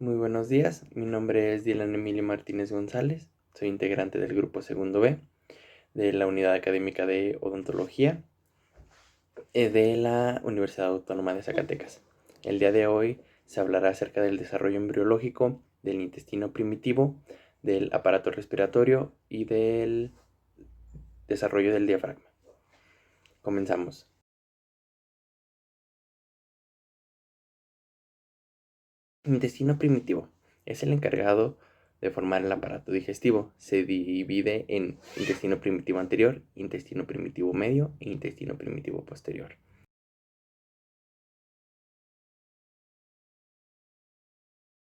Muy buenos días, mi nombre es Dylan Emilio Martínez González, soy integrante del grupo segundo B de la Unidad Académica de Odontología de la Universidad Autónoma de Zacatecas. El día de hoy se hablará acerca del desarrollo embriológico del intestino primitivo, del aparato respiratorio y del desarrollo del diafragma. Comenzamos. El intestino primitivo es el encargado de formar el aparato digestivo. Se divide en intestino primitivo anterior, intestino primitivo medio e intestino primitivo posterior.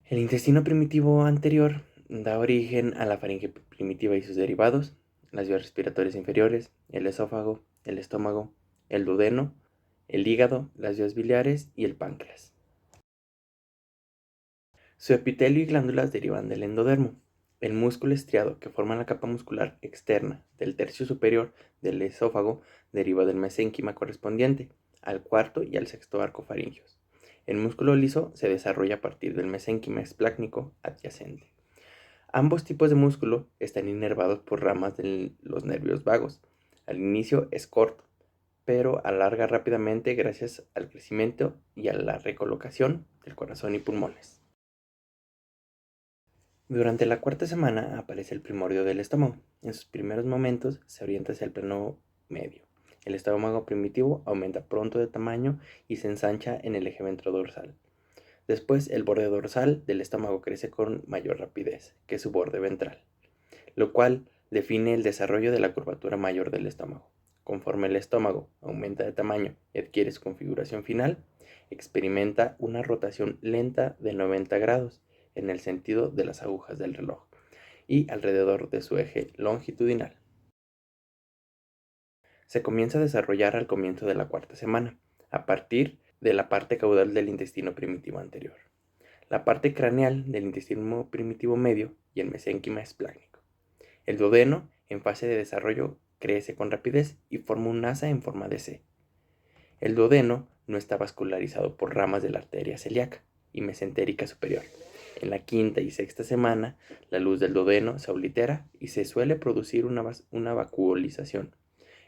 El intestino primitivo anterior da origen a la faringe primitiva y sus derivados, las vías respiratorias inferiores, el esófago, el estómago, el duodeno, el hígado, las vías biliares y el páncreas. Su epitelio y glándulas derivan del endodermo, el músculo estriado que forma la capa muscular externa del tercio superior del esófago deriva del mesénquima correspondiente al cuarto y al sexto arco faringeos. El músculo liso se desarrolla a partir del mesénquima esplácnico adyacente. Ambos tipos de músculo están inervados por ramas de los nervios vagos. Al inicio es corto, pero alarga rápidamente gracias al crecimiento y a la recolocación del corazón y pulmones. Durante la cuarta semana aparece el primordio del estómago. En sus primeros momentos se orienta hacia el plano medio. El estómago primitivo aumenta pronto de tamaño y se ensancha en el eje ventrodorsal. Después, el borde dorsal del estómago crece con mayor rapidez que su borde ventral, lo cual define el desarrollo de la curvatura mayor del estómago. Conforme el estómago aumenta de tamaño y adquiere su configuración final, experimenta una rotación lenta de 90 grados en el sentido de las agujas del reloj y alrededor de su eje longitudinal. Se comienza a desarrollar al comienzo de la cuarta semana, a partir de la parte caudal del intestino primitivo anterior, la parte craneal del intestino primitivo medio y el mesénquima esplácnico. El duodeno, en fase de desarrollo, crece con rapidez y forma un asa en forma de C. El duodeno no está vascularizado por ramas de la arteria celíaca y mesentérica superior. En la quinta y sexta semana, la luz del duodeno se oblitera y se suele producir una vacuolización.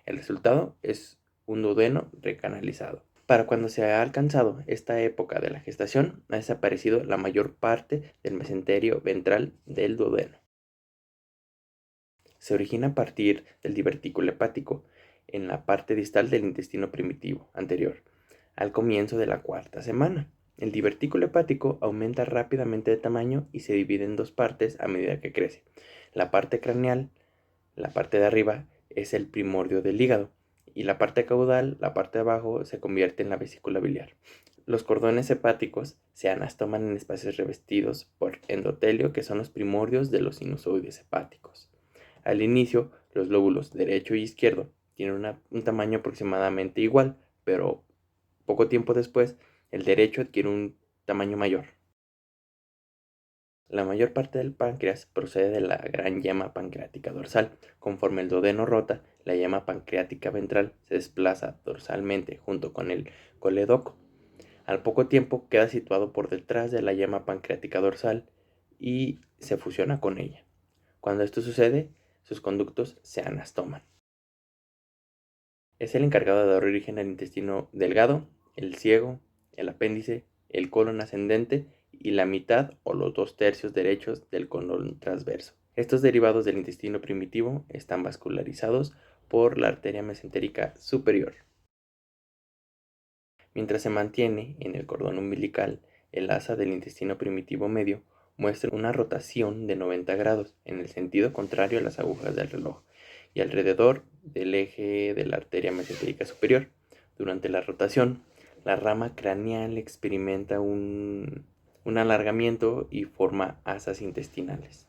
El resultado es un duodeno recanalizado. Para cuando se ha alcanzado esta época de la gestación, ha desaparecido la mayor parte del mesenterio ventral del duodeno. Se origina a partir del divertículo hepático en la parte distal del intestino primitivo anterior, al comienzo de la cuarta semana. El divertículo hepático aumenta rápidamente de tamaño y se divide en dos partes a medida que crece. La parte craneal, la parte de arriba, es el primordio del hígado, y la parte caudal, la parte de abajo, se convierte en la vesícula biliar. Los cordones hepáticos se anastoman en espacios revestidos por endotelio, que son los primordios de los sinusoides hepáticos. Al inicio, los lóbulos derecho y izquierdo tienen un tamaño aproximadamente igual, pero poco tiempo después, el derecho adquiere un tamaño mayor. La mayor parte del páncreas procede de la gran yema pancreática dorsal. Conforme el duodeno rota, la yema pancreática ventral se desplaza dorsalmente junto con el colédoco. Al poco tiempo queda situado por detrás de la yema pancreática dorsal y se fusiona con ella. Cuando esto sucede, sus conductos se anastoman. Es el encargado de dar origen al intestino delgado, el ciego, el apéndice, el colon ascendente y la mitad o los 2/3 derechos del colon transverso. Estos derivados del intestino primitivo están vascularizados por la arteria mesentérica superior. Mientras se mantiene en el cordón umbilical, el asa del intestino primitivo medio muestra una rotación de 90 grados en el sentido contrario a las agujas del reloj y alrededor del eje de la arteria mesentérica superior. Durante la rotación, la rama craneal experimenta un alargamiento y forma asas intestinales.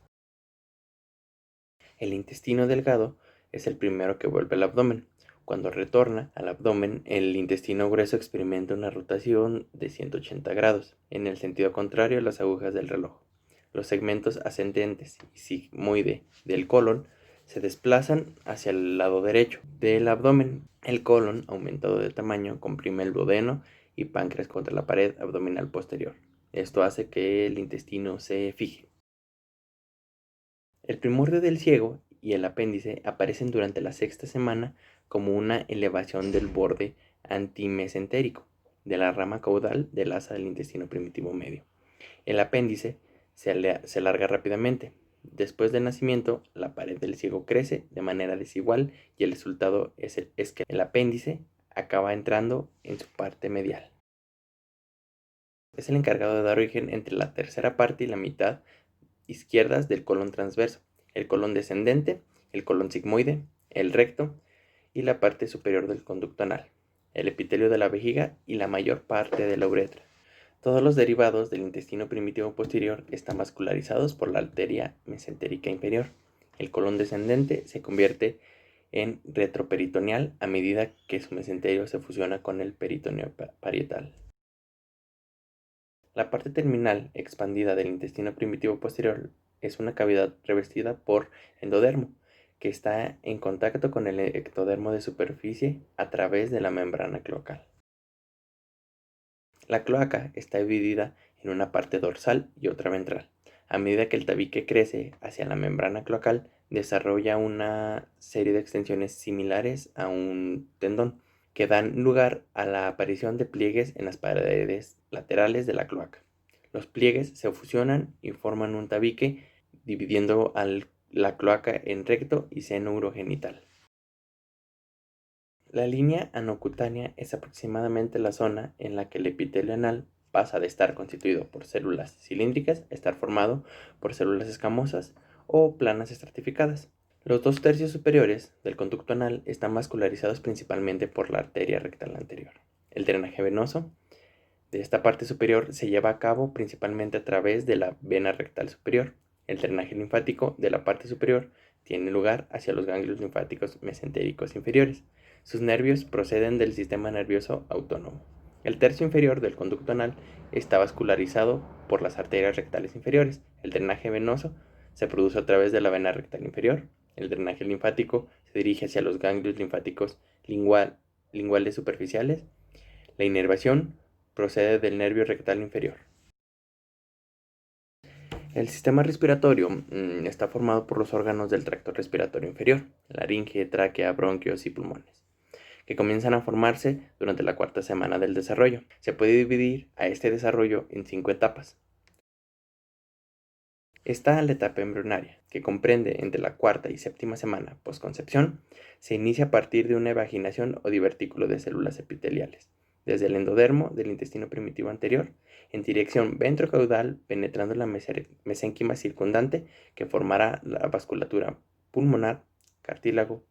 El intestino delgado es el primero que vuelve al abdomen. Cuando retorna al abdomen, el intestino grueso experimenta una rotación de 180 grados, en el sentido contrario a las agujas del reloj. Los segmentos ascendentes y sigmoide del colon se desplazan hacia el lado derecho del abdomen. El colon, aumentado de tamaño, comprime el duodeno y páncreas contra la pared abdominal posterior. Esto hace que el intestino se fije. El primordio del ciego y el apéndice aparecen durante la sexta semana como una elevación del borde antimesentérico de la rama caudal del asa del intestino primitivo medio. El apéndice se alarga rápidamente. Después del nacimiento, la pared del ciego crece de manera desigual y el resultado es que el apéndice acaba entrando en su parte medial. Es el encargado de dar origen entre la tercera parte y la mitad izquierdas del colon transverso, el colon descendente, el colon sigmoide, el recto y la parte superior del conducto anal, el epitelio de la vejiga y la mayor parte de la uretra. Todos los derivados del intestino primitivo posterior están vascularizados por la arteria mesentérica inferior. El colon descendente se convierte en retroperitoneal a medida que su mesenterio se fusiona con el peritoneo parietal. La parte terminal expandida del intestino primitivo posterior es una cavidad revestida por endodermo, que está en contacto con el ectodermo de superficie a través de la membrana cloacal. La cloaca está dividida en una parte dorsal y otra ventral. A medida que el tabique crece hacia la membrana cloacal, desarrolla una serie de extensiones similares a un tendón, que dan lugar a la aparición de pliegues en las paredes laterales de la cloaca. Los pliegues se fusionan y forman un tabique, dividiendo la cloaca en recto y seno urogenital. La línea anocutánea es aproximadamente la zona en la que el epitelio anal pasa de estar constituido por células cilíndricas a estar formado por células escamosas o planas estratificadas. Los 2/3 superiores del conducto anal están vascularizados principalmente por la arteria rectal anterior. El drenaje venoso de esta parte superior se lleva a cabo principalmente a través de la vena rectal superior. El drenaje linfático de la parte superior tiene lugar hacia los ganglios linfáticos mesentéricos inferiores. Sus nervios proceden del sistema nervioso autónomo. El tercio inferior del conducto anal está vascularizado por las arterias rectales inferiores. El drenaje venoso se produce a través de la vena rectal inferior. El drenaje linfático se dirige hacia los ganglios linfáticos linguales superficiales. La inervación procede del nervio rectal inferior. El sistema respiratorio está formado por los órganos del tracto respiratorio inferior, laringe, tráquea, bronquios y pulmones, que comienzan a formarse durante la cuarta semana del desarrollo. Se puede dividir a este desarrollo en 5 etapas. Está la etapa embrionaria, que comprende entre la cuarta y séptima semana postconcepción. Se inicia a partir de una evaginación o divertículo de células epiteliales, desde el endodermo del intestino primitivo anterior, en dirección ventrocaudal, penetrando la mesénquima circundante, que formará la vasculatura pulmonar, cartílago,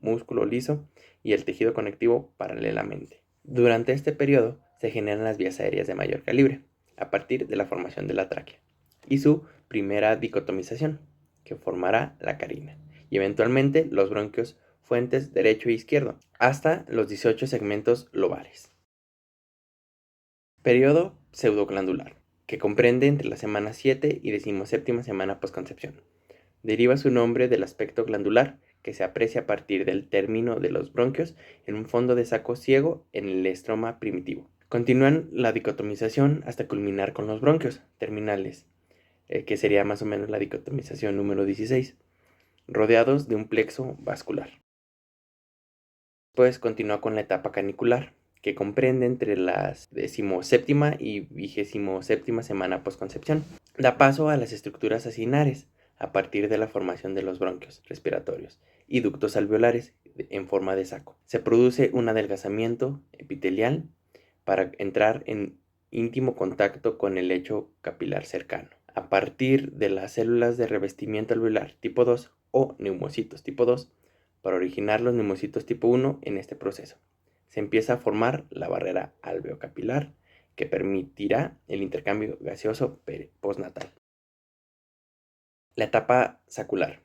músculo liso y el tejido conectivo paralelamente. Durante este periodo se generan las vías aéreas de mayor calibre, a partir de la formación de la tráquea y su primera dicotomización, que formará la carina, y eventualmente los bronquios fuentes derecho e izquierdo, hasta los 18 segmentos lobares. Periodo pseudoglandular, que comprende entre la semana 7 y 17ª semana postconcepción. Deriva su nombre del aspecto glandular que se aprecia a partir del término de los bronquios en un fondo de saco ciego en el estroma primitivo. Continúan la dicotomización hasta culminar con los bronquios terminales, que sería más o menos la dicotomización número 16, rodeados de un plexo vascular. Después continúa con la etapa canicular, que comprende entre las 17ª y 27ª semana postconcepción. Da paso a las estructuras acinares a partir de la formación de los bronquios respiratorios y ductos alveolares en forma de saco. Se produce un adelgazamiento epitelial para entrar en íntimo contacto con el lecho capilar cercano, a partir de las células de revestimiento alveolar tipo 2 o neumocitos tipo 2, para originar los neumocitos tipo 1 en este proceso. Se empieza a formar la barrera alveocapilar, que permitirá el intercambio gaseoso postnatal. La etapa sacular,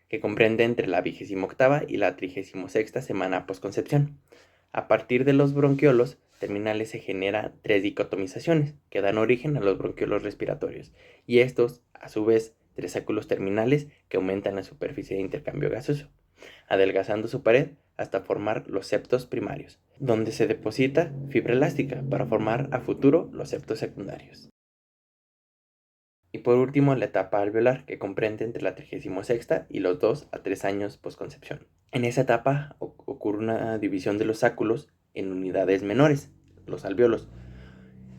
que comprende entre la 28ª y la 36ª semana postconcepción. A partir de los bronquiolos terminales se generan 3 dicotomizaciones que dan origen a los bronquiolos respiratorios, y estos, a su vez, 3 sáculos terminales que aumentan la superficie de intercambio gaseoso, adelgazando su pared hasta formar los septos primarios, donde se deposita fibra elástica para formar a futuro los septos secundarios. Y por último, la etapa alveolar, que comprende entre la 36ª y los 2 a 3 años posconcepción. En esa etapa ocurre una división de los sáculos en unidades menores, los alvéolos,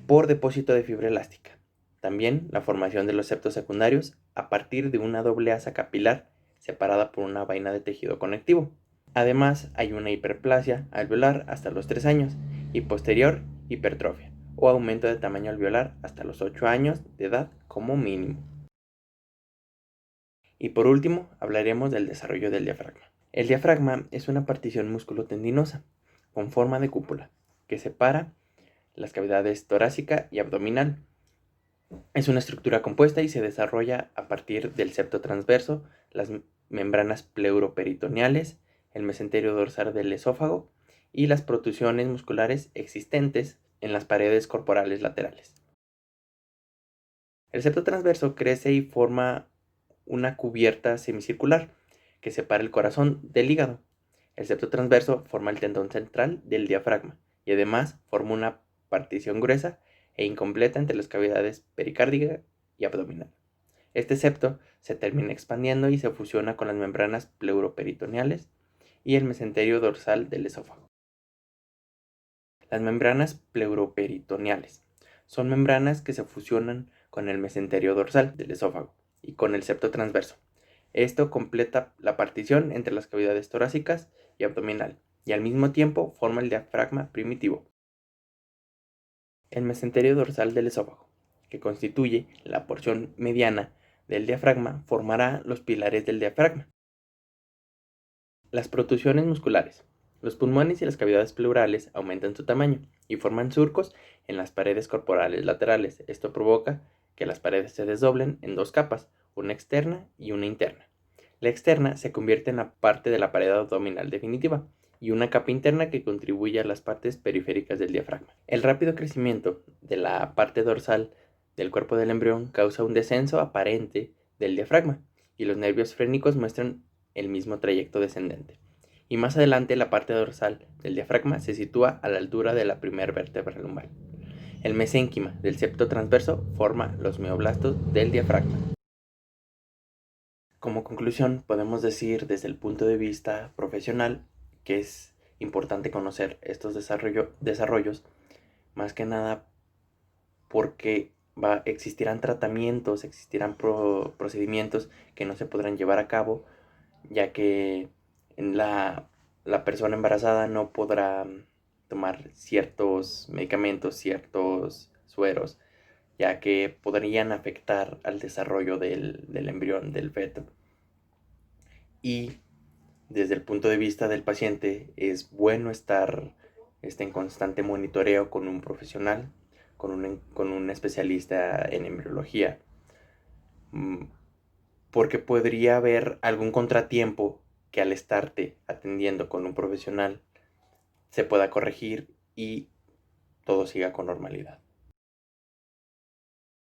por depósito de fibra elástica. También la formación de los septos secundarios a partir de una doble asa capilar separada por una vaina de tejido conectivo. Además, hay una hiperplasia alveolar hasta los 3 años y posterior hipertrofia o aumento de tamaño alveolar hasta los 8 años de edad como mínimo. Y por último, hablaremos del desarrollo del diafragma. El diafragma es una partición musculotendinosa con forma de cúpula que separa las cavidades torácica y abdominal. Es una estructura compuesta y se desarrolla a partir del septo transverso, las membranas pleuroperitoneales, el mesenterio dorsal del esófago y las protusiones musculares existentes en las paredes corporales laterales. El septo transverso crece y forma una cubierta semicircular que separa el corazón del hígado. El septo transverso forma el tendón central del diafragma y además forma una partición gruesa e incompleta entre las cavidades pericárdica y abdominal. Este septo se termina expandiendo y se fusiona con las membranas pleuroperitoneales y el mesenterio dorsal del esófago. Las membranas pleuroperitoneales son membranas que se fusionan con el mesenterio dorsal del esófago y con el septo transverso. Esto completa la partición entre las cavidades torácicas y abdominal y al mismo tiempo forma el diafragma primitivo. El mesenterio dorsal del esófago, que constituye la porción mediana del diafragma, formará los pilares del diafragma. Las protusiones musculares. Los pulmones y las cavidades pleurales aumentan su tamaño y forman surcos en las paredes corporales laterales. Esto provoca que las paredes se desdoblen en dos capas, una externa y una interna. La externa se convierte en la parte de la pared abdominal definitiva y una capa interna que contribuye a las partes periféricas del diafragma. El rápido crecimiento de la parte dorsal del cuerpo del embrión causa un descenso aparente del diafragma y los nervios frénicos muestran el mismo trayecto descendente. Y más adelante la parte dorsal del diafragma se sitúa a la altura de la primera vértebra lumbar. El mesénquima del septo transverso forma los mioblastos del diafragma. Como conclusión, podemos decir desde el punto de vista profesional que es importante conocer estos desarrollos, más que nada porque existirán tratamientos, existirán procedimientos que no se podrán llevar a cabo, ya que la persona embarazada no podrá tomar ciertos medicamentos, ciertos sueros, ya que podrían afectar al desarrollo del embrión, del feto. Y desde el punto de vista del paciente es bueno estar en constante monitoreo con un profesional, con un especialista en embriología, porque podría haber algún contratiempo que al estarte atendiendo con un profesional se pueda corregir y todo siga con normalidad.